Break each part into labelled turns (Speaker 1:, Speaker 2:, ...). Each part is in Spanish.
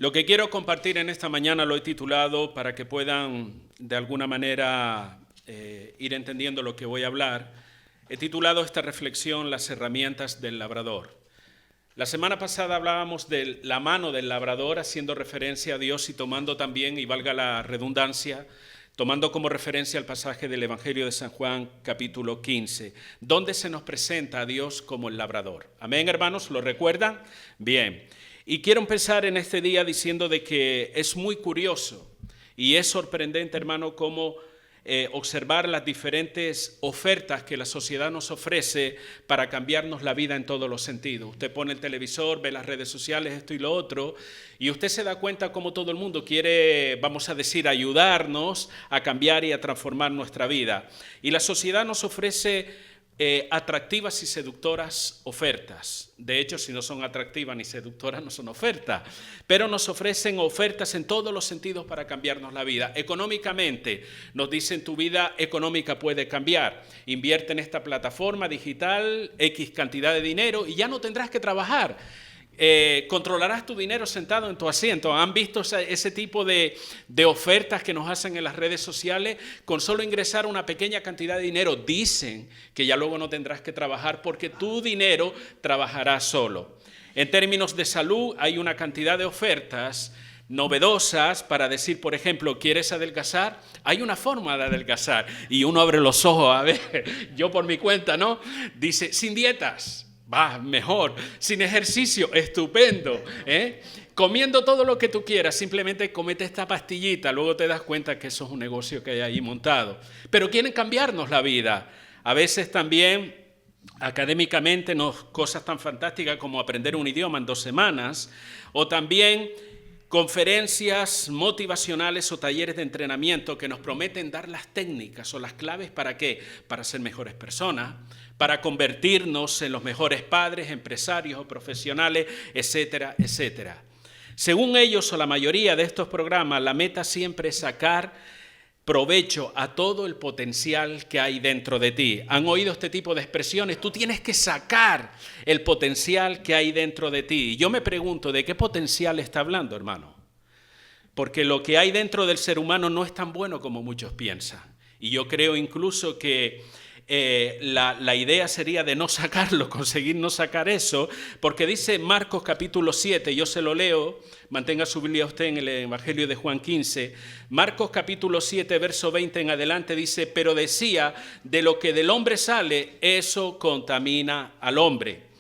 Speaker 1: Lo que quiero compartir en esta mañana lo he titulado para que puedan de alguna manera ir entendiendo lo que voy a hablar. He titulado esta reflexión Las herramientas del labrador. La semana pasada hablábamos de la mano del labrador haciendo referencia a Dios y tomando también, y valga la redundancia, tomando como referencia el pasaje del Evangelio de San Juan, capítulo 15, donde se nos presenta a Dios como el labrador. Amén, hermanos, ¿lo recuerdan? Bien. Y quiero empezar en este día diciendo de que es muy curioso y es sorprendente, hermano, cómo observar las diferentes ofertas que la sociedad nos ofrece para cambiarnos la vida en todos los sentidos. Usted pone el televisor, ve las redes sociales, esto y lo otro, y usted se da cuenta cómo todo el mundo quiere, vamos a decir, ayudarnos a cambiar y a transformar nuestra vida. Y la sociedad nos ofrece atractivas y seductoras ofertas. De hecho, si no son atractivas ni seductoras, no son ofertas. Pero nos ofrecen ofertas en todos los sentidos para cambiarnos la vida. Económicamente, nos dicen tu vida económica puede cambiar. Invierte en esta plataforma digital X cantidad de dinero y ya no tendrás que trabajar. Controlarás tu dinero sentado en tu asiento. ¿Han visto ese tipo de ofertas que nos hacen en las redes sociales? Con solo ingresar una pequeña cantidad de dinero, dicen que ya luego no tendrás que trabajar porque tu dinero trabajará solo. En términos de salud, hay una cantidad de ofertas novedosas para decir, por ejemplo, ¿quieres adelgazar? Hay una forma de adelgazar. Y uno abre los ojos, a ver, yo por mi cuenta, ¿no? Dice, sin dietas. Va, mejor. Sin ejercicio, estupendo. Comiendo todo lo que tú quieras, simplemente comete esta pastillita, luego te das cuenta que eso es un negocio que hay ahí montado. Pero quieren cambiarnos la vida. A veces también, académicamente, cosas tan fantásticas como aprender un idioma en 2 semanas, o también conferencias motivacionales o talleres de entrenamiento que nos prometen dar las técnicas o las claves ¿para qué? Para ser mejores personas, para convertirnos en los mejores padres, empresarios o profesionales, etcétera, etcétera. Según ellos o la mayoría de estos programas, la meta siempre es sacar provecho a todo el potencial que hay dentro de ti. ¿Han oído este tipo de expresiones? Tú tienes que sacar el potencial que hay dentro de ti. Y yo me pregunto, ¿de qué potencial está hablando, hermano? Porque lo que hay dentro del ser humano no es tan bueno como muchos piensan. Y yo creo incluso que la idea sería de no sacarlo, conseguir no sacar eso, porque dice Marcos capítulo 7, yo se lo leo, mantenga su Biblia usted en el Evangelio de Juan 15, Marcos capítulo 7, verso 20 en adelante dice, pero decía, de lo que del hombre sale, eso contamina al hombre.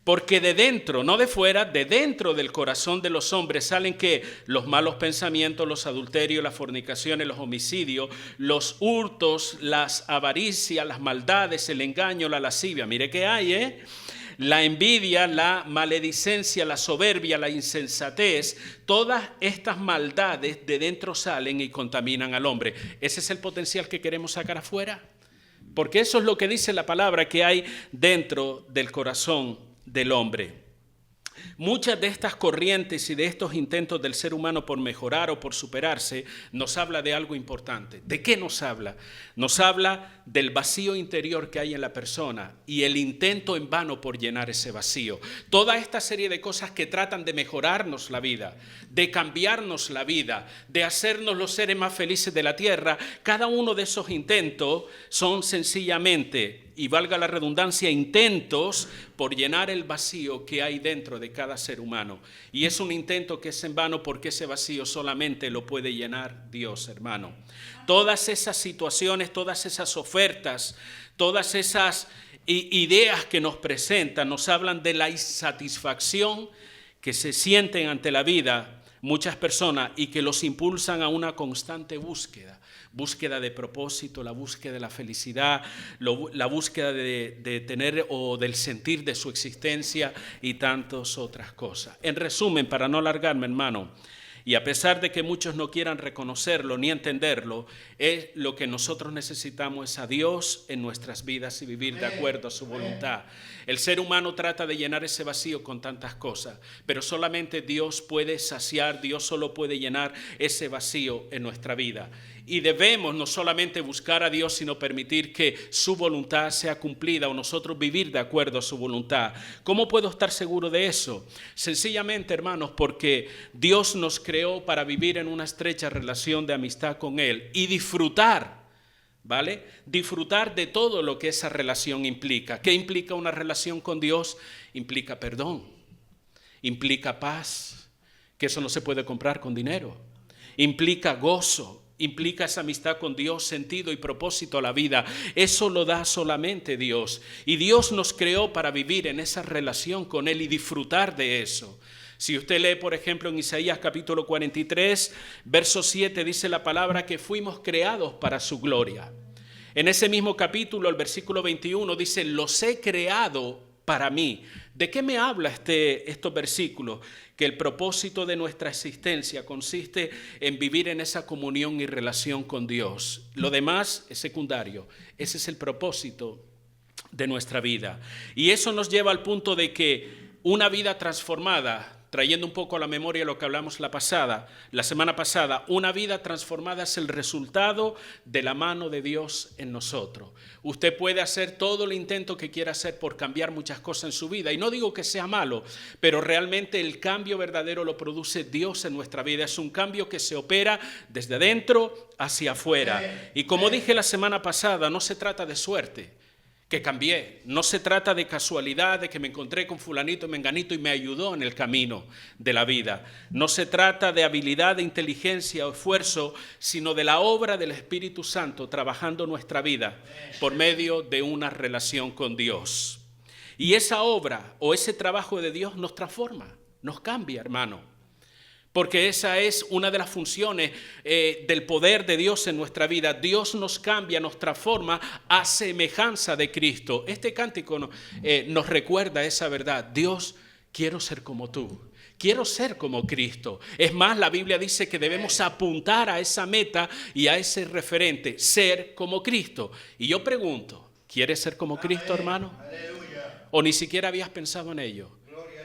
Speaker 1: Porque de dentro, no de fuera, de dentro del corazón de los hombres salen que los malos pensamientos, los adulterios, las fornicaciones, los homicidios, los hurtos, las avaricias, las maldades, el engaño, la lascivia. Mire qué hay, la envidia, la maledicencia, la soberbia, la insensatez. Todas estas maldades de dentro salen y contaminan al hombre. ¿Ese es el potencial que queremos sacar afuera? Porque eso es lo que dice la palabra que hay dentro del corazón del hombre. Muchas de estas corrientes y de estos intentos del ser humano por mejorar o por superarse nos habla de algo importante. ¿De qué nos habla? Nos habla del vacío interior que hay en la persona y el intento en vano por llenar ese vacío. Toda esta serie de cosas que tratan de mejorarnos la vida, de cambiarnos la vida, de hacernos los seres más felices de la tierra, cada uno de esos intentos son sencillamente, y valga la redundancia, intentos por llenar el vacío que hay dentro de cada ser humano. Y es un intento que es en vano porque ese vacío solamente lo puede llenar Dios, hermano. Todas esas situaciones, todas esas ofertas, todas esas ideas que nos presentan, nos hablan de la insatisfacción que se sienten ante la vida muchas personas y que los impulsan a una constante búsqueda de propósito, la búsqueda de la felicidad, la búsqueda de tener o del sentir de su existencia y tantas otras cosas. En resumen, para no alargarme, hermano, y a pesar de que muchos no quieran reconocerlo ni entenderlo, es lo que nosotros necesitamos es a Dios en nuestras vidas y vivir de acuerdo a su voluntad. El ser humano trata de llenar ese vacío con tantas cosas, pero solamente Dios puede saciar, Dios solo puede llenar ese vacío en nuestra vida. Y debemos no solamente buscar a Dios, sino permitir que su voluntad sea cumplida o nosotros vivir de acuerdo a su voluntad. ¿Cómo puedo estar seguro de eso? Sencillamente, hermanos, porque Dios nos creó para vivir en una estrecha relación de amistad con Él y disfrutar, ¿vale? Disfrutar de todo lo que esa relación implica. ¿Qué implica una relación con Dios? Implica perdón, implica paz, que eso no se puede comprar con dinero. Implica gozo. Implica esa amistad con Dios, sentido y propósito a la vida. Eso lo da solamente Dios. Y Dios nos creó para vivir en esa relación con Él y disfrutar de eso. Si usted lee, por ejemplo, en Isaías capítulo 43, verso 7, dice la palabra que fuimos creados para su gloria. En ese mismo capítulo, el versículo 21, dice, los he creado para mí. ¿De qué me habla estos versículos? Que el propósito de nuestra existencia consiste en vivir en esa comunión y relación con Dios. Lo demás es secundario. Ese es el propósito de nuestra vida. Y eso nos lleva al punto de que una vida transformada, trayendo un poco a la memoria lo que hablamos la semana pasada, una vida transformada es el resultado de la mano de Dios en nosotros. Usted puede hacer todo el intento que quiera hacer por cambiar muchas cosas en su vida, y no digo que sea malo, pero realmente el cambio verdadero lo produce Dios en nuestra vida. Es un cambio que se opera desde adentro hacia afuera. Y como dije la semana pasada, no se trata de suerte que cambié. No se trata de casualidad, de que me encontré con fulanito y menganito y me ayudó en el camino de la vida. No se trata de habilidad, de inteligencia o esfuerzo, sino de la obra del Espíritu Santo trabajando nuestra vida por medio de una relación con Dios. Y esa obra o ese trabajo de Dios nos transforma, nos cambia, hermano. Porque esa es una de las funciones del poder de Dios en nuestra vida. Dios nos cambia, nos transforma a semejanza de Cristo. Este cántico nos recuerda esa verdad. Dios, quiero ser como tú. Quiero ser como Cristo. Es más, la Biblia dice que debemos apuntar a esa meta y a ese referente, ser como Cristo. Y yo pregunto, ¿quieres ser como Cristo, hermano? ¿O ni siquiera habías pensado en ello?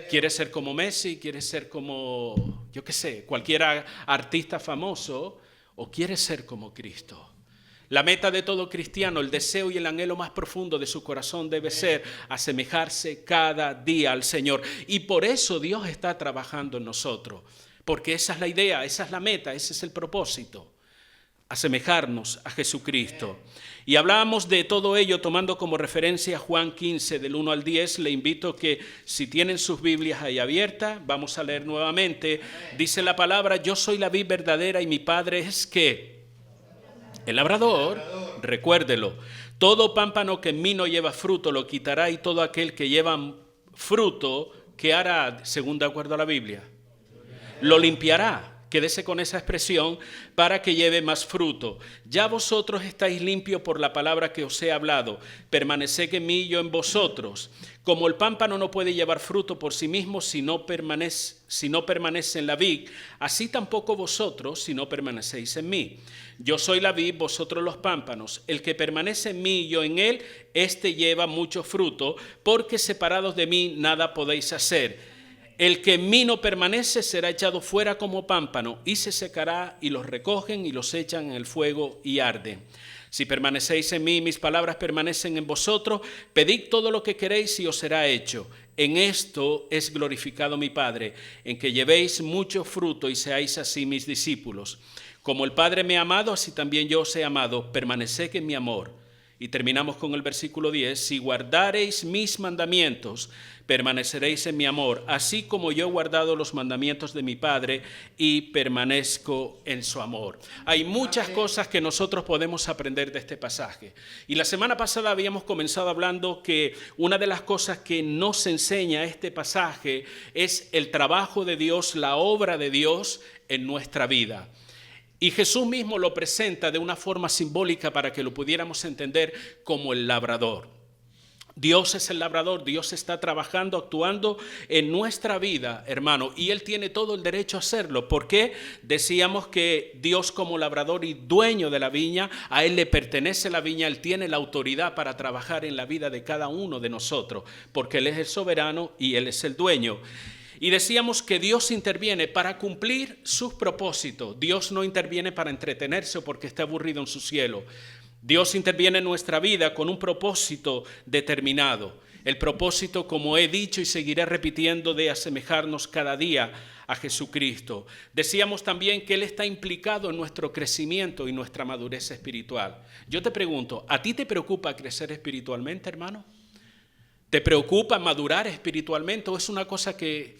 Speaker 1: ¿Quieres ser como Messi? ¿Quieres ser como, yo qué sé, cualquier artista famoso? ¿O quieres ser como Cristo? La meta de todo cristiano, el deseo y el anhelo más profundo de su corazón debe ser asemejarse cada día al Señor. Y por eso Dios está trabajando en nosotros. Porque esa es la idea, esa es la meta, ese es el propósito. Asemejarnos a Jesucristo. Y hablábamos de todo ello tomando como referencia Juan 15 del 1 al 10. Le invito que si tienen sus Biblias ahí abiertas, vamos a leer nuevamente. Dice la palabra, yo soy la vid verdadera y mi Padre es ¿qué? El labrador. Recuérdelo. Todo pámpano que en mí no lleva fruto lo quitará, y todo aquel que lleva fruto, ¿qué hará según de acuerdo a la Biblia? Lo limpiará. Quédese con esa expresión, para que lleve más fruto. Ya vosotros estáis limpios por la palabra que os he hablado. Permaneced en mí y yo en vosotros. Como el pámpano no puede llevar fruto por sí mismo si no permanece en la vid, así tampoco vosotros si no permanecéis en mí. Yo soy la vid, vosotros los pámpanos. El que permanece en mí y yo en él, éste lleva mucho fruto, porque separados de mí nada podéis hacer. El que en mí no permanece será echado fuera como pámpano y se secará, y los recogen y los echan en el fuego y arden. Si permanecéis en mí y mis palabras permanecen en vosotros, pedid todo lo que queréis y os será hecho. En esto es glorificado mi Padre, en que llevéis mucho fruto y seáis así mis discípulos. Como el Padre me ha amado, así también yo os he amado. Permaneced en mi amor. Y terminamos con el versículo 10. Si guardareis mis mandamientos, permaneceréis en mi amor, así como yo he guardado los mandamientos de mi Padre y permanezco en su amor. Hay muchas cosas que nosotros podemos aprender de este pasaje. Y la semana pasada habíamos comenzado hablando que una de las cosas que nos enseña este pasaje es el trabajo de Dios, la obra de Dios en nuestra vida. Y Jesús mismo lo presenta de una forma simbólica para que lo pudiéramos entender como el labrador. Dios es el labrador, Dios está trabajando, actuando en nuestra vida, hermano, y Él tiene todo el derecho a hacerlo. ¿Por qué? Decíamos que Dios como labrador y dueño de la viña, a Él le pertenece la viña, Él tiene la autoridad para trabajar en la vida de cada uno de nosotros, porque Él es el soberano y Él es el dueño. Y decíamos que Dios interviene para cumplir sus propósitos. Dios no interviene para entretenerse o porque esté aburrido en su cielo. Dios interviene en nuestra vida con un propósito determinado. El propósito, como he dicho y seguiré repitiendo, de asemejarnos cada día a Jesucristo. Decíamos también que Él está implicado en nuestro crecimiento y nuestra madurez espiritual. Yo te pregunto, ¿a ti te preocupa crecer espiritualmente, hermano? ¿Te preocupa madurar espiritualmente o es una cosa que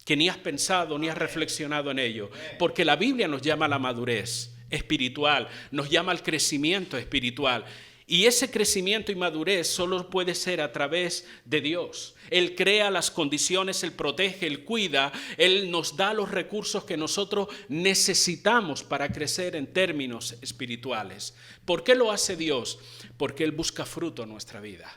Speaker 1: ni has pensado ni has reflexionado en ello? Porque la Biblia nos llama a la madurez espiritual, nos llama al crecimiento espiritual. Y ese crecimiento y madurez solo puede ser a través de Dios. Él crea las condiciones, Él protege, Él cuida, Él nos da los recursos que nosotros necesitamos para crecer en términos espirituales. ¿Por qué lo hace Dios? Porque Él busca fruto en nuestra vida.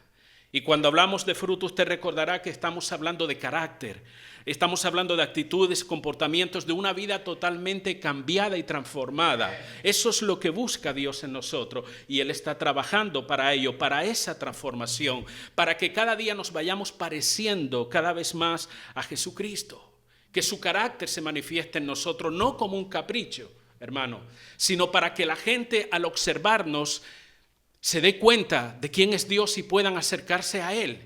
Speaker 1: Y cuando hablamos de fruto, usted recordará que estamos hablando de carácter, estamos hablando de actitudes, comportamientos, de una vida totalmente cambiada y transformada. Eso es lo que busca Dios en nosotros y Él está trabajando para ello, para esa transformación, para que cada día nos vayamos pareciendo cada vez más a Jesucristo, que su carácter se manifieste en nosotros, no como un capricho, hermano, sino para que la gente al observarnos se dé cuenta de quién es Dios y puedan acercarse a Él.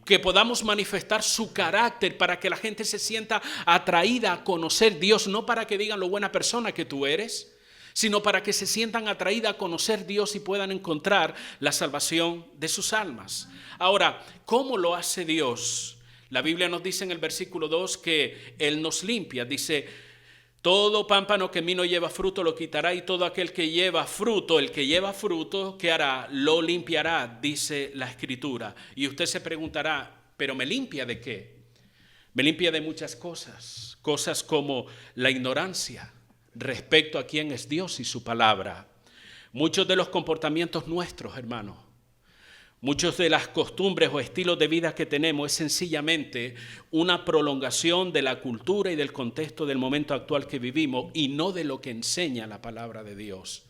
Speaker 1: Que podamos manifestar su carácter para que la gente se sienta atraída a conocer Dios, no para que digan lo buena persona que tú eres, sino para que se sientan atraídas a conocer Dios y puedan encontrar la salvación de sus almas. Ahora, ¿cómo lo hace Dios? La Biblia nos dice en el versículo 2 que Él nos limpia, dice: todo pámpano que en mí no lleva fruto lo quitará, y todo aquel que lleva fruto, el que lleva fruto, ¿qué hará? Lo limpiará, dice la Escritura. Y usted se preguntará, ¿pero me limpia de qué? Me limpia de muchas cosas, cosas como la ignorancia respecto a quién es Dios y su palabra. Muchos de los comportamientos nuestros, hermanos, muchas de las costumbres o estilos de vida que tenemos es sencillamente una prolongación de la cultura y del contexto del momento actual que vivimos y no de lo que enseña la palabra de Dios.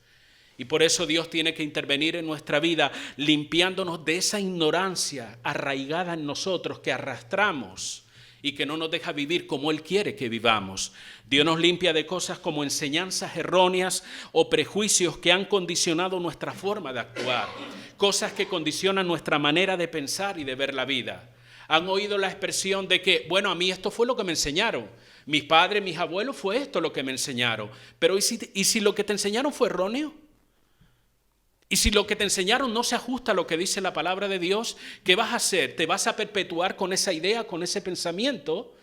Speaker 1: Y por eso Dios tiene que intervenir en nuestra vida limpiándonos de esa ignorancia arraigada en nosotros que arrastramos y que no nos deja vivir como Él quiere que vivamos. Dios nos limpia de cosas como enseñanzas erróneas o prejuicios que han condicionado nuestra forma de actuar, cosas que condicionan nuestra manera de pensar y de ver la vida. Han oído la expresión de que, bueno, a mí esto fue lo que me enseñaron, mis padres, mis abuelos fue esto lo que me enseñaron, pero ¿y si lo que te enseñaron fue erróneo? Y si lo que te enseñaron no se ajusta a lo que dice la palabra de Dios, ¿qué vas a hacer? ¿Te vas a perpetuar con esa idea, con ese pensamiento?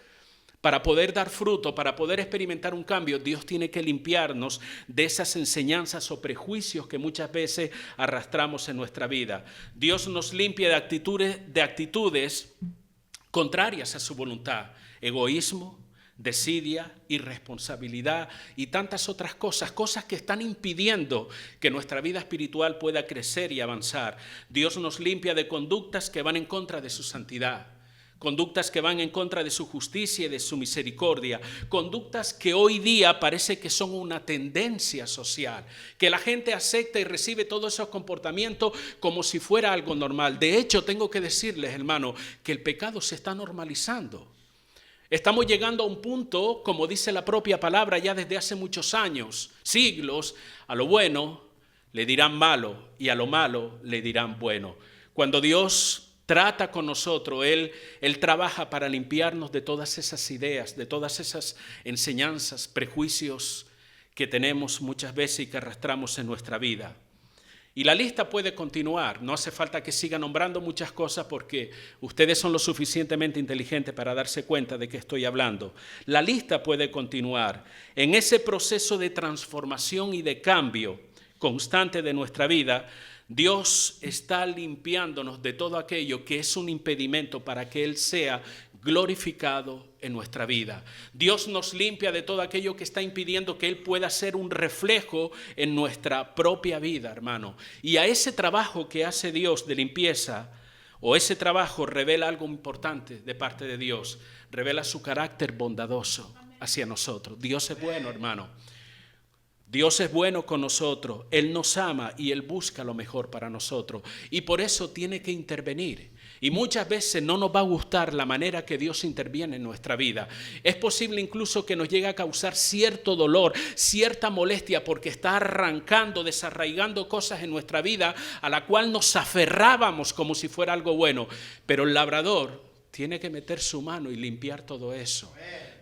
Speaker 1: Para poder dar fruto, para poder experimentar un cambio, Dios tiene que limpiarnos de esas enseñanzas o prejuicios que muchas veces arrastramos en nuestra vida. Dios nos limpia de actitudes contrarias a su voluntad, egoísmo, desidia, irresponsabilidad y tantas otras cosas, cosas que están impidiendo que nuestra vida espiritual pueda crecer y avanzar. Dios nos limpia de conductas que van en contra de su santidad, conductas que van en contra de su justicia y de su misericordia, conductas que hoy día parece que son una tendencia social, que la gente acepta y recibe todos esos comportamientos como si fuera algo normal. De hecho, tengo que decirles, hermano, que el pecado se está normalizando. Estamos llegando a un punto, como dice la propia palabra ya desde hace muchos años, siglos, a lo bueno le dirán malo y a lo malo le dirán bueno. Cuando Dios trata con nosotros, Él trabaja para limpiarnos de todas esas ideas, de todas esas enseñanzas, prejuicios que tenemos muchas veces y que arrastramos en nuestra vida. Y la lista puede continuar, no hace falta que siga nombrando muchas cosas porque ustedes son lo suficientemente inteligentes para darse cuenta de qué estoy hablando. La lista puede continuar. En ese proceso de transformación y de cambio constante de nuestra vida, Dios está limpiándonos de todo aquello que es un impedimento para que Él sea glorificado en nuestra vida. Dios nos limpia de todo aquello que está impidiendo que Él pueda ser un reflejo en nuestra propia vida, hermano. Y a ese trabajo que hace Dios de limpieza, o ese trabajo revela algo importante de parte de Dios, revela su carácter bondadoso hacia nosotros. Dios es bueno, hermano. Dios es bueno con nosotros, Él nos ama y Él busca lo mejor para nosotros y por eso tiene que intervenir. Y muchas veces no nos va a gustar la manera que Dios interviene en nuestra vida. Es posible incluso que nos llegue a causar cierto dolor, cierta molestia, porque está arrancando, desarraigando cosas en nuestra vida a la cual nos aferrábamos como si fuera algo bueno. Pero el labrador tiene que meter su mano y limpiar todo eso.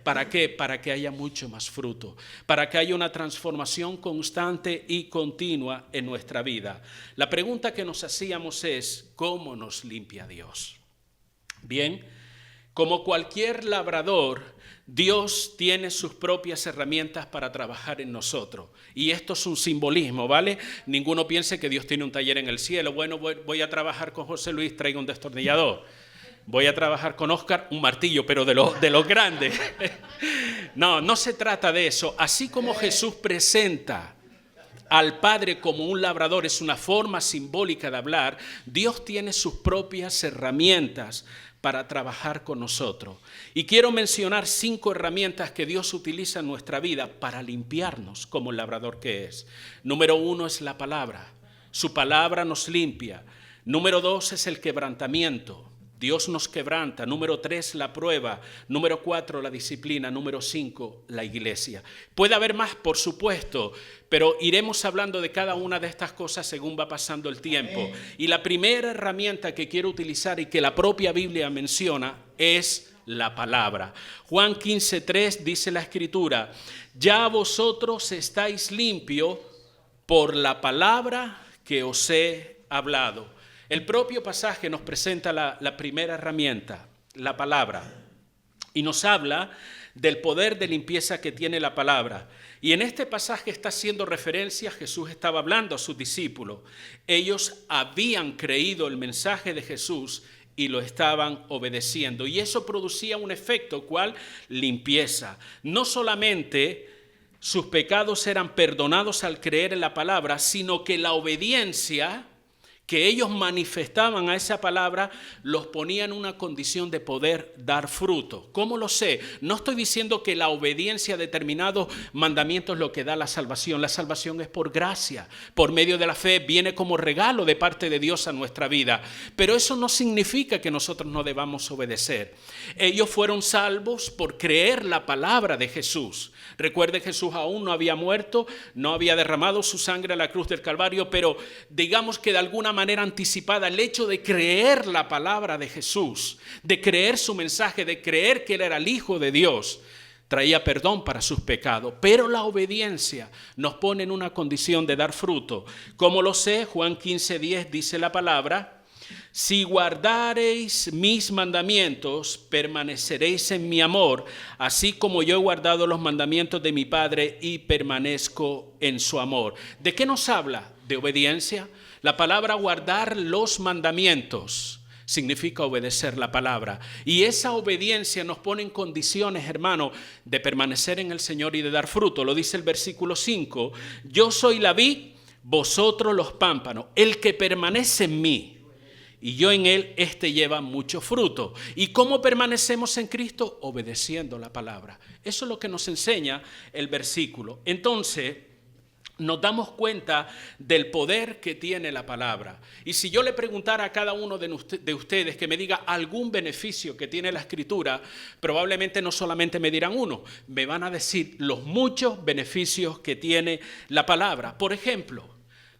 Speaker 1: ¿Para qué? Para que haya mucho más fruto, para que haya una transformación constante y continua en nuestra vida. La pregunta que nos hacíamos es, ¿cómo nos limpia Dios? Bien, como cualquier labrador, Dios tiene sus propias herramientas para trabajar en nosotros. Y esto es un simbolismo, ¿vale? Ninguno piense que Dios tiene un taller en el cielo. Bueno, voy a trabajar con José Luis, traigo un destornillador. Voy a trabajar con Oscar, un martillo, pero de los grandes. No se trata de eso. Así como Jesús presenta al Padre como un labrador, es una forma simbólica de hablar, Dios tiene sus propias herramientas para trabajar con nosotros. Y quiero mencionar 5 herramientas que Dios utiliza en nuestra vida para limpiarnos como el labrador que es. Número 1 es la palabra. Su palabra nos limpia. Número 2 es el quebrantamiento. Dios nos quebranta. Número 3, la prueba. Número 4, la disciplina. Número 5, la iglesia. Puede haber más, por supuesto, pero iremos hablando de cada una de estas cosas según va pasando el tiempo. Y la primera herramienta que quiero utilizar y que la propia Biblia menciona es la palabra. Juan 15:3 dice la Escritura, ya vosotros estáis limpios por la palabra que os he hablado. El propio pasaje nos presenta la primera herramienta, la palabra, y nos habla del poder de limpieza que tiene la palabra. Y en este pasaje está haciendo referencia, Jesús estaba hablando a sus discípulos. Ellos habían creído el mensaje de Jesús y lo estaban obedeciendo. Y eso producía un efecto, ¿cuál? Limpieza. No solamente sus pecados eran perdonados al creer en la palabra, sino que la obediencia que ellos manifestaban a esa palabra, los ponía en una condición de poder dar fruto. ¿Cómo lo sé? No estoy diciendo que la obediencia a determinados mandamientos es lo que da la salvación. La salvación es por gracia, por medio de la fe, viene como regalo de parte de Dios a nuestra vida. Pero eso no significa que nosotros no debamos obedecer. Ellos fueron salvos por creer la palabra de Jesús. Recuerde, Jesús aún no había muerto, no había derramado su sangre a la cruz del Calvario, pero digamos que de alguna manera anticipada el hecho de creer la palabra de Jesús, de creer su mensaje, de creer que Él era el Hijo de Dios, traía perdón para sus pecados. Pero la obediencia nos pone en una condición de dar fruto. ¿Cómo lo sé? Juan 15:10 dice la palabra, si guardareis mis mandamientos, permaneceréis en mi amor, así como yo he guardado los mandamientos de mi Padre y permanezco en su amor. ¿De qué nos habla? De obediencia. La palabra guardar los mandamientos significa obedecer la palabra. Y esa obediencia nos pone en condiciones, hermano, de permanecer en el Señor y de dar fruto. Lo dice el versículo 5. Yo soy la vid, vosotros los pámpanos. El que permanece en mí y yo en él, este lleva mucho fruto. ¿Y cómo permanecemos en Cristo? Obedeciendo la palabra. Eso es lo que nos enseña el versículo. Entonces, nos damos cuenta del poder que tiene la palabra. Y si yo le preguntara a cada uno de ustedes que me diga algún beneficio que tiene la Escritura, probablemente no solamente me dirán uno, me van a decir los muchos beneficios que tiene la palabra. Por ejemplo,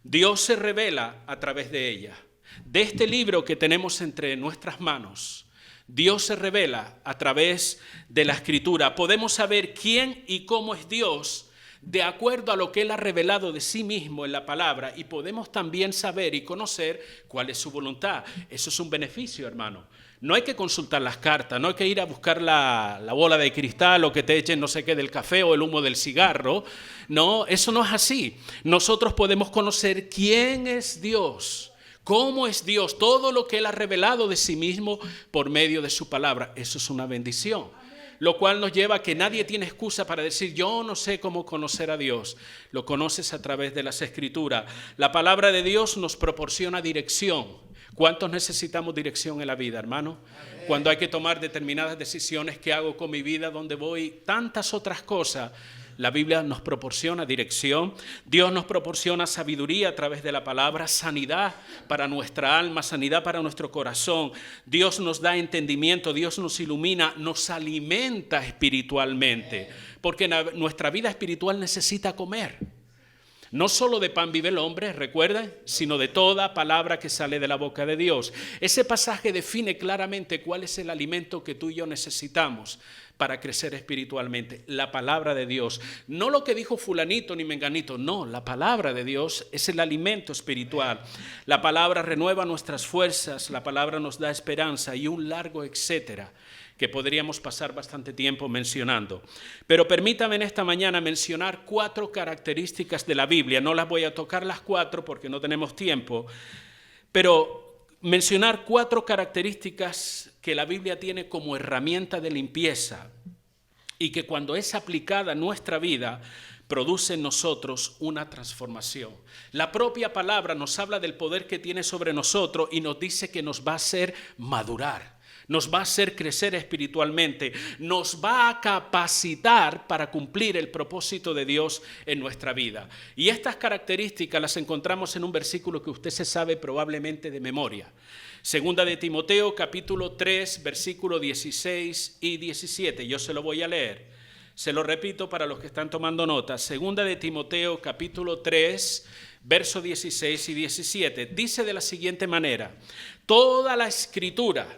Speaker 1: Dios se revela a través de ella. De este libro que tenemos entre nuestras manos, Dios se revela a través de la Escritura. Podemos saber quién y cómo es Dios de acuerdo a lo que Él ha revelado de sí mismo en la palabra, y podemos también saber y conocer cuál es su voluntad. Eso es un beneficio, hermano. No hay que consultar las cartas, no hay que ir a buscar la bola de cristal o que te echen no sé qué del café o el humo del cigarro. No, eso no es así. Nosotros podemos conocer quién es Dios, cómo es Dios, todo lo que Él ha revelado de sí mismo por medio de su palabra. Eso es una bendición. Lo cual nos lleva a que nadie tiene excusa para decir, yo no sé cómo conocer a Dios. Lo conoces a través de las Escrituras. La palabra de Dios nos proporciona dirección. ¿Cuántos necesitamos dirección en la vida, hermano? Amén. Cuando hay que tomar determinadas decisiones, ¿qué hago con mi vida? ¿Dónde voy? Tantas otras cosas. La Biblia nos proporciona dirección. Dios nos proporciona sabiduría a través de la palabra, sanidad para nuestra alma, sanidad para nuestro corazón. Dios nos da entendimiento, Dios nos ilumina, nos alimenta espiritualmente, porque nuestra vida espiritual necesita comer. No solo de pan vive el hombre, recuerden, sino de toda palabra que sale de la boca de Dios. Ese pasaje define claramente cuál es el alimento que tú y yo necesitamos para crecer espiritualmente. La palabra de Dios. No lo que dijo fulanito ni menganito, no, la palabra de Dios es el alimento espiritual. La palabra renueva nuestras fuerzas, la palabra nos da esperanza y un largo etcétera, que podríamos pasar bastante tiempo mencionando. Pero permítame en esta mañana mencionar 4 características de la Biblia. No las voy a tocar las 4 porque no tenemos tiempo, pero mencionar 4 características que la Biblia tiene como herramienta de limpieza y que cuando es aplicada en nuestra vida produce en nosotros una transformación. La propia palabra nos habla del poder que tiene sobre nosotros y nos dice que nos va a hacer madurar. Nos va a hacer crecer espiritualmente, nos va a capacitar para cumplir el propósito de Dios en nuestra vida. Y estas características las encontramos en un versículo que usted se sabe probablemente de memoria. Segunda de Timoteo, capítulo 3, versículo 16 y 17. Yo se lo voy a leer. Se lo repito para los que están tomando nota. Segunda de Timoteo, capítulo 3, versos 16 y 17. Dice de la siguiente manera: toda la escritura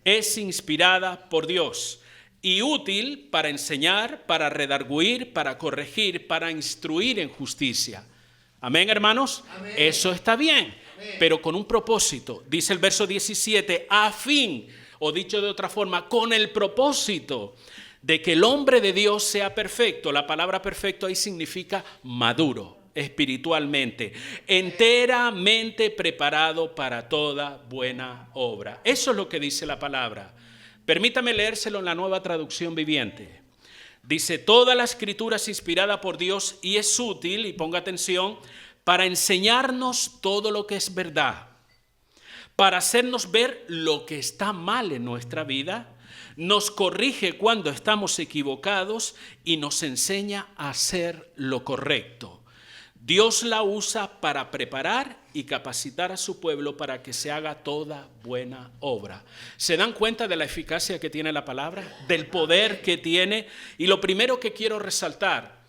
Speaker 1: es inspirada por Dios y útil para enseñar, para redarguir, para corregir, para instruir en justicia. Amén, hermanos. Amén. Eso está bien, amén, pero con un propósito. Dice el verso 17, a fin, o dicho de otra forma, con el propósito de que el hombre de Dios sea perfecto. La palabra perfecto ahí significa maduro espiritualmente, enteramente preparado para toda buena obra. Eso es lo que dice la palabra. Permítame leérselo en la Nueva Traducción Viviente. Dice: toda la escritura es inspirada por Dios y es útil, y ponga atención, para enseñarnos todo lo que es verdad, para hacernos ver lo que está mal en nuestra vida, nos corrige cuando estamos equivocados y nos enseña a hacer lo correcto. Dios la usa para preparar y capacitar a su pueblo para que se haga toda buena obra. ¿Se dan cuenta de la eficacia que tiene la palabra? Del poder que tiene. Y lo primero que quiero resaltar,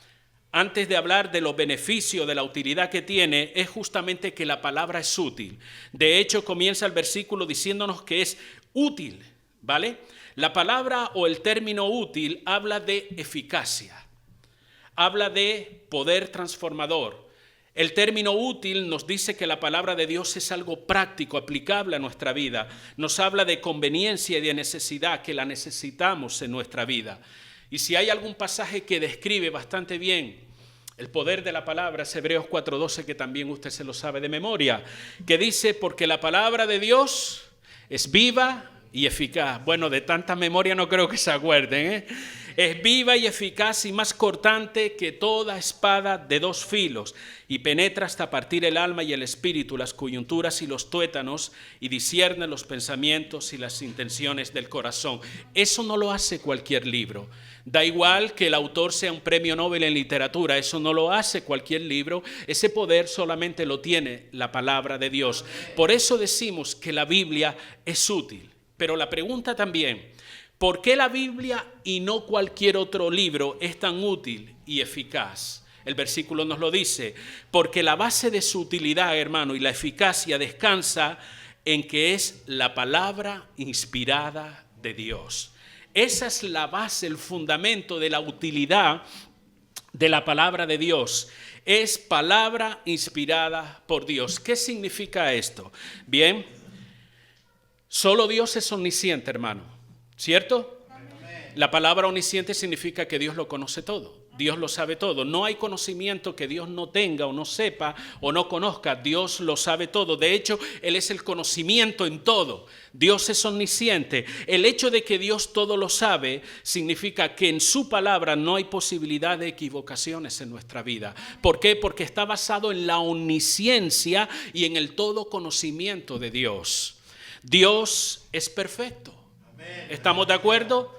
Speaker 1: antes de hablar de los beneficios, de la utilidad que tiene, es justamente que la palabra es útil. De hecho, comienza el versículo diciéndonos que es útil, ¿vale? La palabra o el término útil habla de eficacia, habla de poder transformador. El término útil nos dice que la palabra de Dios es algo práctico, aplicable a nuestra vida. Nos habla de conveniencia y de necesidad, que la necesitamos en nuestra vida. Y si hay algún pasaje que describe bastante bien el poder de la palabra, es Hebreos 4:12, que también usted se lo sabe de memoria, que dice: porque la palabra de Dios es viva y eficaz. Bueno, de tanta memoria no creo que se acuerden, ¿eh? Es viva y eficaz y más cortante que toda espada de 2 filos y penetra hasta partir el alma y el espíritu, las coyunturas y los tuétanos, y discierne los pensamientos y las intenciones del corazón. Eso no lo hace cualquier libro. Da igual que el autor sea un premio Nobel en literatura, eso no lo hace cualquier libro. Ese poder solamente lo tiene la palabra de Dios. Por eso decimos que la Biblia es útil. Pero la pregunta también: ¿por qué la Biblia y no cualquier otro libro es tan útil y eficaz? El versículo nos lo dice: porque la base de su utilidad, hermano, y la eficacia descansa en que es la palabra inspirada de Dios. Esa es la base, el fundamento de la utilidad de la palabra de Dios. Es palabra inspirada por Dios. ¿Qué significa esto? Bien, solo Dios es omnisciente, hermano, ¿cierto? La palabra omnisciente significa que Dios lo conoce todo. Dios lo sabe todo. No hay conocimiento que Dios no tenga o no sepa o no conozca. Dios lo sabe todo. De hecho, Él es el conocimiento en todo. Dios es omnisciente. El hecho de que Dios todo lo sabe significa que en su palabra no hay posibilidad de equivocaciones en nuestra vida. ¿Por qué? Porque está basado en la omnisciencia y en el todo conocimiento de Dios. Dios es perfecto. ¿Estamos de acuerdo?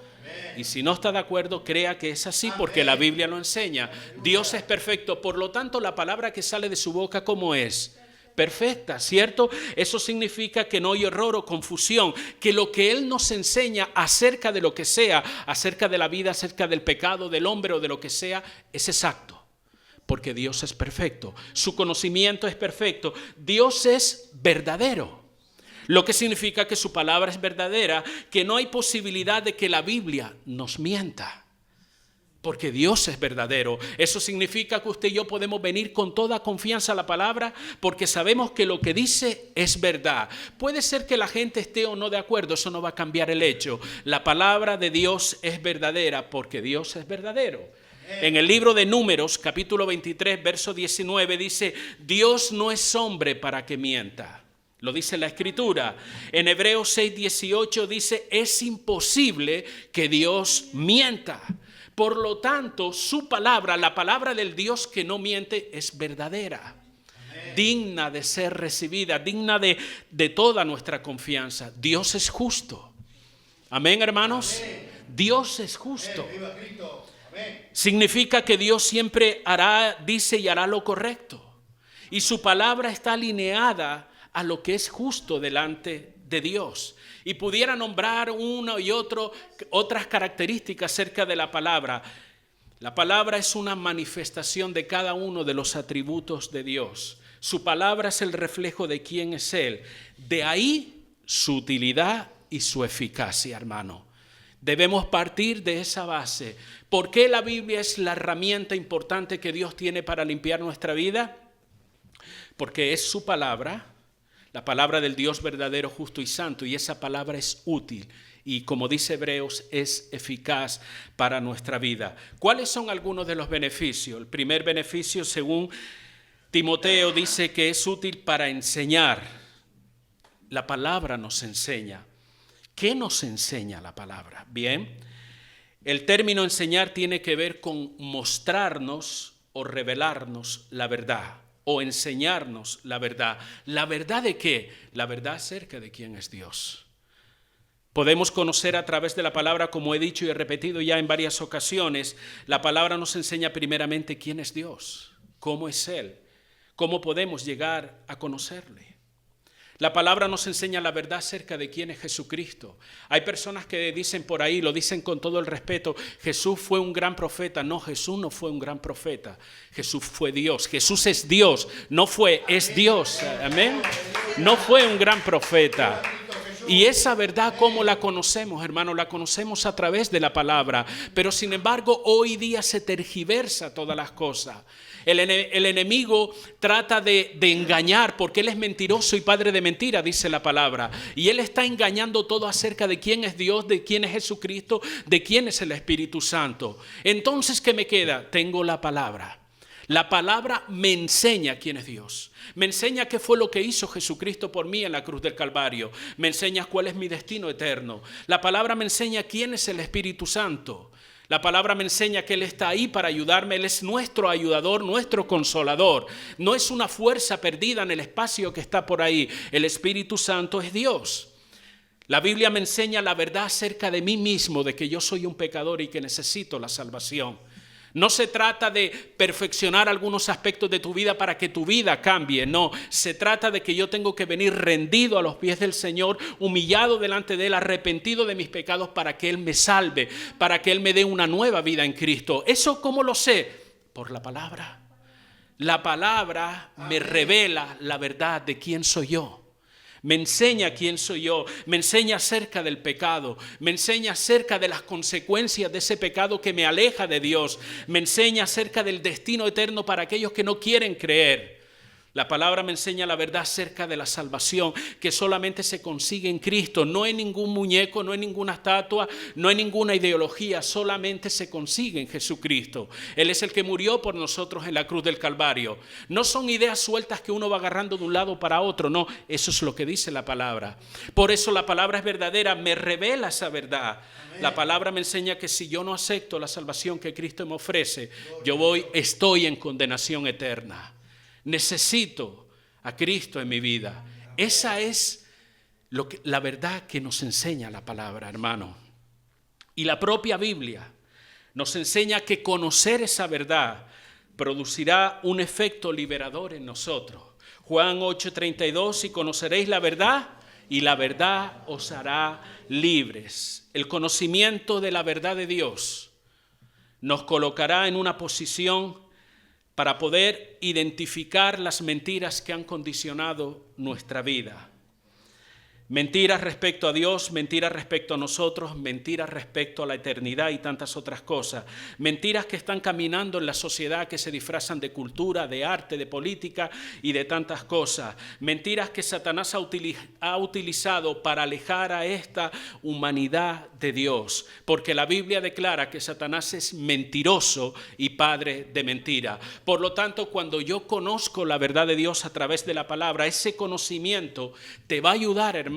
Speaker 1: Y si no está de acuerdo, crea que es así porque la Biblia lo enseña. Dios es perfecto, por lo tanto la palabra que sale de su boca, ¿cómo es? Perfecta, ¿cierto? Eso significa que no hay error o confusión, que lo que Él nos enseña acerca de lo que sea, acerca de la vida, acerca del pecado, del hombre o de lo que sea, es exacto. Porque Dios es perfecto, su conocimiento es perfecto, Dios es verdadero. Lo que significa que su palabra es verdadera, que no hay posibilidad de que la Biblia nos mienta. Porque Dios es verdadero. Eso significa que usted y yo podemos venir con toda confianza a la palabra porque sabemos que lo que dice es verdad. Puede ser que la gente esté o no de acuerdo, eso no va a cambiar el hecho. La palabra de Dios es verdadera porque Dios es verdadero. En el libro de Números, capítulo 23, verso 19, dice: Dios no es hombre para que mienta. Lo dice la Escritura. En Hebreos 6, 18 dice: es imposible que Dios mienta. Por lo tanto, su palabra, la palabra del Dios que no miente, es verdadera, digna de ser recibida, digna de toda nuestra confianza. Dios es justo. Amén, hermanos. Dios es justo. Significa que Dios siempre hará, dice y hará lo correcto. Y su palabra está alineada a lo que es justo delante de Dios. Y pudiera nombrar una y otras características acerca de la palabra. La palabra es una manifestación de cada uno de los atributos de Dios. Su palabra es el reflejo de quién es Él. De ahí su utilidad y su eficacia, hermano. Debemos partir de esa base. ¿Por qué la Biblia es la herramienta importante que Dios tiene para limpiar nuestra vida? Porque es su palabra, la palabra del Dios verdadero, justo y santo, y esa palabra es útil y, como dice Hebreos, es eficaz para nuestra vida. ¿Cuáles son algunos de los beneficios? El primer beneficio, según Timoteo, dice que es útil para enseñar. La palabra nos enseña. ¿Qué nos enseña la palabra? Bien, el término enseñar tiene que ver con mostrarnos o revelarnos la verdad. O enseñarnos la verdad. ¿La verdad de qué? La verdad acerca de quién es Dios. Podemos conocer a través de la palabra, como he dicho y he repetido ya en varias ocasiones, la palabra nos enseña primeramente quién es Dios, cómo es Él, cómo podemos llegar a conocerle. La palabra nos enseña la verdad acerca de quién es Jesucristo. Hay personas que dicen por ahí, lo dicen con todo el respeto: Jesús fue un gran profeta. No, Jesús no fue un gran profeta. Jesús fue Dios. Jesús es Dios. No fue, es Dios. Amén. No fue un gran profeta. Y esa verdad, ¿cómo la conocemos, hermano? La conocemos a través de la palabra. Pero sin embargo, hoy día se tergiversa todas las cosas. El enemigo trata de engañar porque él es mentiroso y padre de mentira, dice la palabra. Y él está engañando todo acerca de quién es Dios, de quién es Jesucristo, de quién es el Espíritu Santo. Entonces, ¿qué me queda? Tengo la palabra. La palabra me enseña quién es Dios. Me enseña qué fue lo que hizo Jesucristo por mí en la cruz del Calvario. Me enseña cuál es mi destino eterno. La palabra me enseña quién es el Espíritu Santo. La palabra me enseña que Él está ahí para ayudarme. Él es nuestro ayudador, nuestro consolador. No es una fuerza perdida en el espacio que está por ahí. El Espíritu Santo es Dios. La Biblia me enseña la verdad acerca de mí mismo, de que yo soy un pecador y que necesito la salvación. No se trata de perfeccionar algunos aspectos de tu vida para que tu vida cambie. No, se trata de que yo tengo que venir rendido a los pies del Señor, humillado delante de Él, arrepentido de mis pecados para que Él me salve, para que Él me dé una nueva vida en Cristo. ¿Eso cómo lo sé? Por la palabra. La palabra me revela la verdad de quién soy yo. Me enseña quién soy yo, me enseña acerca del pecado, me enseña acerca de las consecuencias de ese pecado que me aleja de Dios, me enseña acerca del destino eterno para aquellos que no quieren creer. La palabra me enseña la verdad acerca de la salvación que solamente se consigue en Cristo, no en ningún muñeco, no en ninguna estatua, no en ninguna ideología, solamente se consigue en Jesucristo. Él es el que murió por nosotros en la cruz del Calvario. No son ideas sueltas que uno va agarrando de un lado para otro, no, eso es lo que dice la palabra. Por eso la palabra es verdadera, me revela esa verdad. Amén. La palabra me enseña que si yo no acepto la salvación que Cristo me ofrece, estoy en condenación eterna. Necesito a Cristo en mi vida. Esa es la verdad que nos enseña la palabra, hermano. Y la propia Biblia nos enseña que conocer esa verdad producirá un efecto liberador en nosotros. Juan 8:32, y conoceréis la verdad, y la verdad os hará libres. El conocimiento de la verdad de Dios nos colocará en una posición para poder identificar las mentiras que han condicionado nuestra vida. Mentiras respecto a Dios, mentiras respecto a nosotros, mentiras respecto a la eternidad y tantas otras cosas. Mentiras que están caminando en la sociedad, que se disfrazan de cultura, de arte, de política y de tantas cosas. Mentiras que Satanás ha utilizado para alejar a esta humanidad de Dios. Porque la Biblia declara que Satanás es mentiroso y padre de mentira. Por lo tanto, cuando yo conozco la verdad de Dios a través de la palabra, ese conocimiento te va a ayudar, hermano,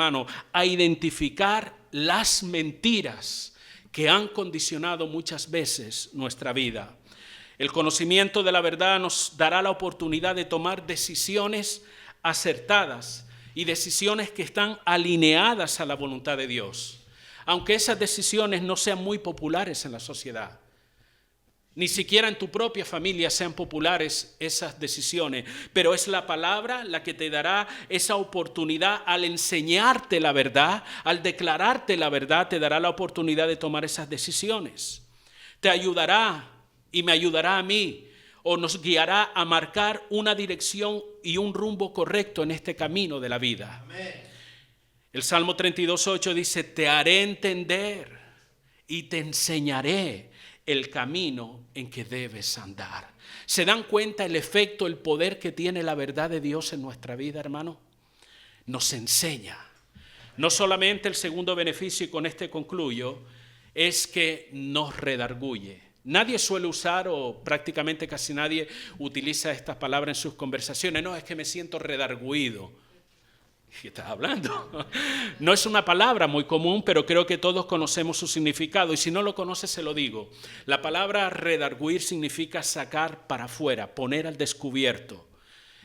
Speaker 1: a identificar las mentiras que han condicionado muchas veces nuestra vida. El conocimiento de la verdad nos dará la oportunidad de tomar decisiones acertadas y decisiones que están alineadas a la voluntad de Dios, aunque esas decisiones no sean muy populares en la sociedad. Ni siquiera en tu propia familia sean populares esas decisiones, pero es la palabra la que te dará esa oportunidad al enseñarte la verdad, al declararte la verdad, te dará la oportunidad de tomar esas decisiones. Te ayudará y me ayudará a mí, o nos guiará a marcar una dirección y un rumbo correcto en este camino de la vida. Amén. El Salmo 32:8 dice, te haré entender y te enseñaré el camino en que debes andar. ¿Se dan cuenta el efecto, el poder que tiene la verdad de Dios en nuestra vida, hermano? Nos enseña. No solamente el segundo beneficio, y con este concluyo, es que nos redarguye. Nadie suele usar, o prácticamente casi nadie utiliza estas palabras en sus conversaciones. No, es que me siento redarguido. ¿Qué estás hablando? No es una palabra muy común, pero creo que todos conocemos su significado. Y si no lo conoces, se lo digo. La palabra redarguir significa sacar para afuera, poner al descubierto.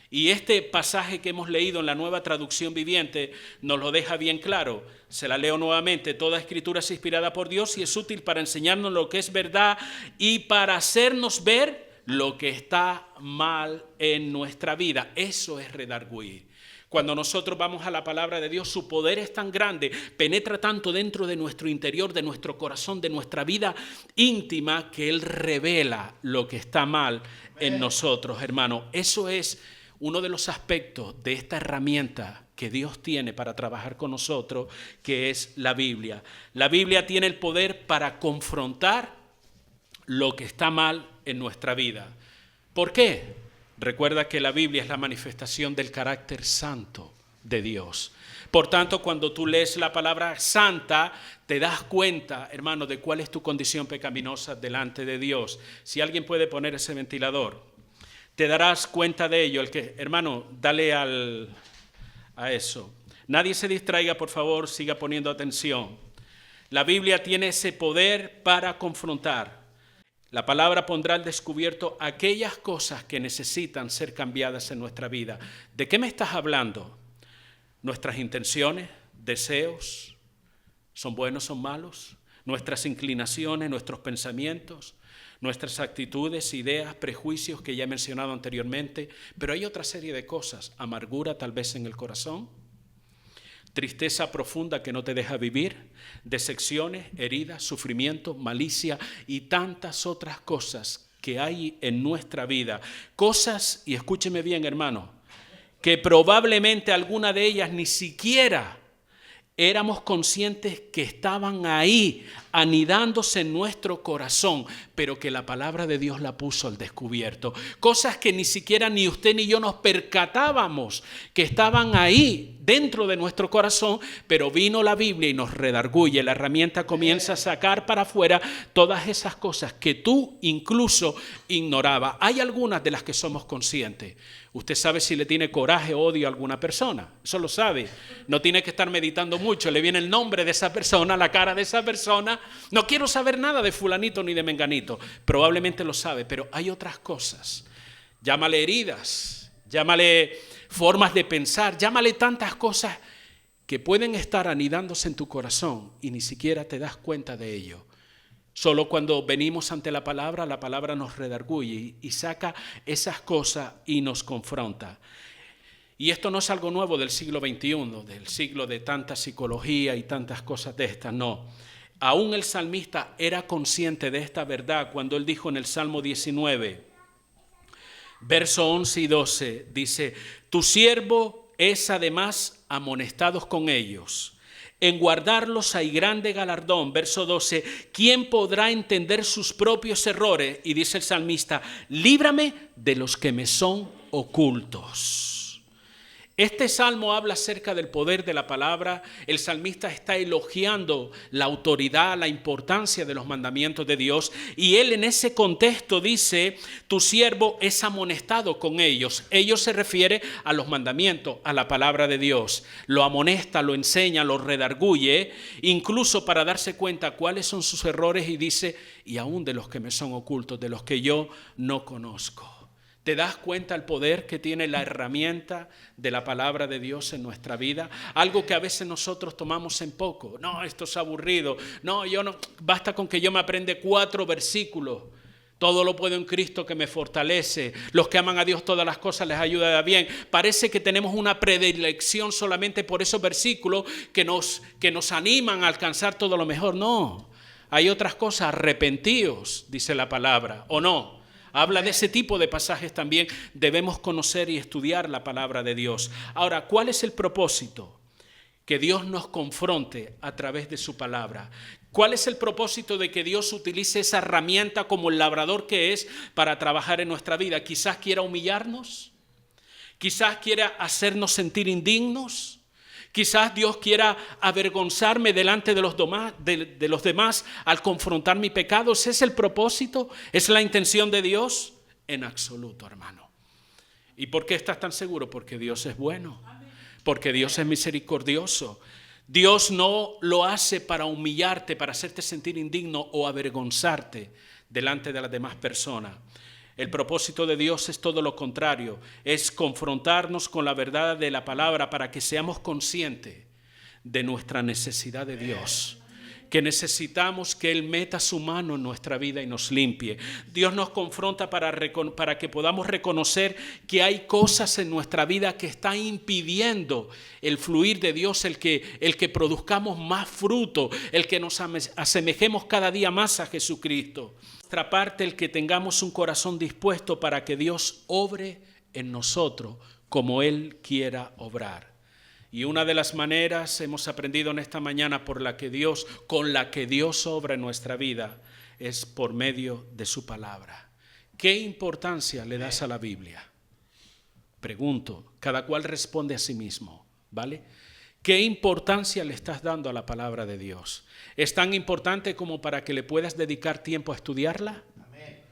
Speaker 1: Y este pasaje que hemos leído en la Nueva Traducción Viviente nos lo deja bien claro. Se la leo nuevamente. Toda escritura es inspirada por Dios y es útil para enseñarnos lo que es verdad y para hacernos ver lo que está mal en nuestra vida. Eso es redarguir. Cuando nosotros vamos a la palabra de Dios, su poder es tan grande, penetra tanto dentro de nuestro interior, de nuestro corazón, de nuestra vida íntima, que Él revela lo que está mal en nosotros, hermano. Eso es uno de los aspectos de esta herramienta que Dios tiene para trabajar con nosotros, que es la Biblia. La Biblia tiene el poder para confrontar lo que está mal en nuestra vida. ¿Por qué? Recuerda que la Biblia es la manifestación del carácter santo de Dios. Por tanto, cuando tú lees la palabra santa, te das cuenta, hermano, de cuál es tu condición pecaminosa delante de Dios. Si alguien puede poner ese ventilador, te darás cuenta de ello. Hermano, dale a eso. Nadie se distraiga, por favor, siga poniendo atención. La Biblia tiene ese poder para confrontar. La palabra pondrá al descubierto aquellas cosas que necesitan ser cambiadas en nuestra vida. ¿De qué me estás hablando? ¿Nuestras intenciones, deseos, son buenos, son malos? ¿Nuestras inclinaciones, nuestros pensamientos, nuestras actitudes, ideas, prejuicios que ya he mencionado anteriormente? Pero hay otra serie de cosas. Amargura tal vez en el corazón, tristeza profunda que no te deja vivir, decepciones, heridas, sufrimiento, malicia y tantas otras cosas que hay en nuestra vida. Cosas, y escúcheme bien, hermano, que probablemente alguna de ellas ni siquiera éramos conscientes que estaban ahí, anidándose en nuestro corazón, pero que la palabra de Dios la puso al descubierto. Cosas que ni siquiera ni usted ni yo nos percatábamos que estaban ahí dentro de nuestro corazón, pero vino la Biblia y nos redarguye. La herramienta comienza a sacar para afuera todas esas cosas que tú incluso ignorabas. Hay algunas de las que somos conscientes. Usted sabe si le tiene coraje o odio a alguna persona. Eso lo sabe. No tiene que estar meditando mucho. Le viene el nombre de esa persona, la cara de esa persona. No quiero saber nada de fulanito ni de menganito. Probablemente lo sabe, pero hay otras cosas. Llámale heridas, llámale formas de pensar, llámale tantas cosas que pueden estar anidándose en tu corazón y ni siquiera te das cuenta de ello. Solo cuando venimos ante la palabra nos redarguye y saca esas cosas y nos confronta. Y esto no es algo nuevo del siglo XXI, del siglo de tanta psicología y tantas cosas de estas, no. Aún el salmista era consciente de esta verdad cuando él dijo en el Salmo 19, verso 11 y 12, dice, tu siervo es además amonestado con ellos. En guardarlos hay grande galardón. Verso 12, ¿quién podrá entender sus propios errores? Y dice el salmista, líbrame de los que me son ocultos. Este salmo habla acerca del poder de la palabra. El salmista está elogiando la autoridad, la importancia de los mandamientos de Dios. Y él en ese contexto dice, tu siervo es amonestado con ellos. Ellos se refiere a los mandamientos, a la palabra de Dios. Lo amonesta, lo enseña, lo redarguye, incluso para darse cuenta cuáles son sus errores. Y dice, y aún de los que me son ocultos, de los que yo no conozco. ¿Te das cuenta el poder que tiene la herramienta de la palabra de Dios en nuestra vida? Algo que a veces nosotros tomamos en poco. No, esto es aburrido. No, basta con que yo me aprenda 4 versículos. Todo lo puedo en Cristo que me fortalece. Los que aman a Dios todas las cosas les ayuda bien. Parece que tenemos una predilección solamente por esos versículos que nos animan a alcanzar todo lo mejor. No, hay otras cosas. Arrepentíos, dice la palabra, ¿o no? Habla de ese tipo de pasajes también. Debemos conocer y estudiar la palabra de Dios. Ahora, ¿cuál es el propósito? Que Dios nos confronte a través de su palabra. ¿Cuál es el propósito de que Dios utilice esa herramienta como el labrador que es para trabajar en nuestra vida? Quizás quiera humillarnos. Quizás quiera hacernos sentir indignos. Quizás Dios quiera avergonzarme delante de los demás al confrontar mi pecado. ¿Ese es el propósito? ¿Es la intención de Dios? En absoluto, hermano. ¿Y por qué estás tan seguro? Porque Dios es bueno. Porque Dios es misericordioso. Dios no lo hace para humillarte, para hacerte sentir indigno o avergonzarte delante de las demás personas. El propósito de Dios es todo lo contrario, es confrontarnos con la verdad de la palabra para que seamos conscientes de nuestra necesidad de Dios, que necesitamos que Él meta su mano en nuestra vida y nos limpie. Dios nos confronta para que podamos reconocer que hay cosas en nuestra vida que están impidiendo el fluir de Dios, el que produzcamos más fruto, el que nos asemejemos cada día más a Jesucristo. Nuestra parte, el que tengamos un corazón dispuesto para que Dios obre en nosotros como Él quiera obrar. Y una de las maneras hemos aprendido en esta mañana con la que Dios obra en nuestra vida es por medio de su palabra. ¿Qué importancia le das a la Biblia? Pregunto, cada cual responde a sí mismo, ¿vale? ¿Qué importancia le estás dando a la palabra de Dios? ¿Es tan importante como para que le puedas dedicar tiempo a estudiarla? Amén.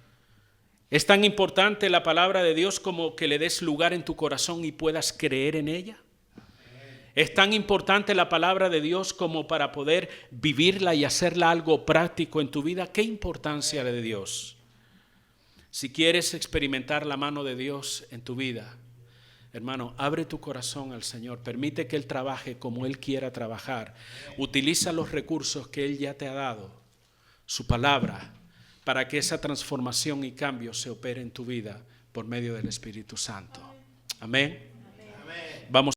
Speaker 1: ¿Es tan importante la palabra de Dios como que le des lugar en tu corazón y puedas creer en ella? Amén. ¿Es tan importante la palabra de Dios como para poder vivirla y hacerla algo práctico en tu vida? ¿Qué importancia le de Dios? Si quieres experimentar la mano de Dios en tu vida, hermano, abre tu corazón al Señor, permite que Él trabaje como Él quiera trabajar. Utiliza los recursos que Él ya te ha dado, su palabra, para que esa transformación y cambio se opere en tu vida por medio del Espíritu Santo. Amén. Amén. Vamos.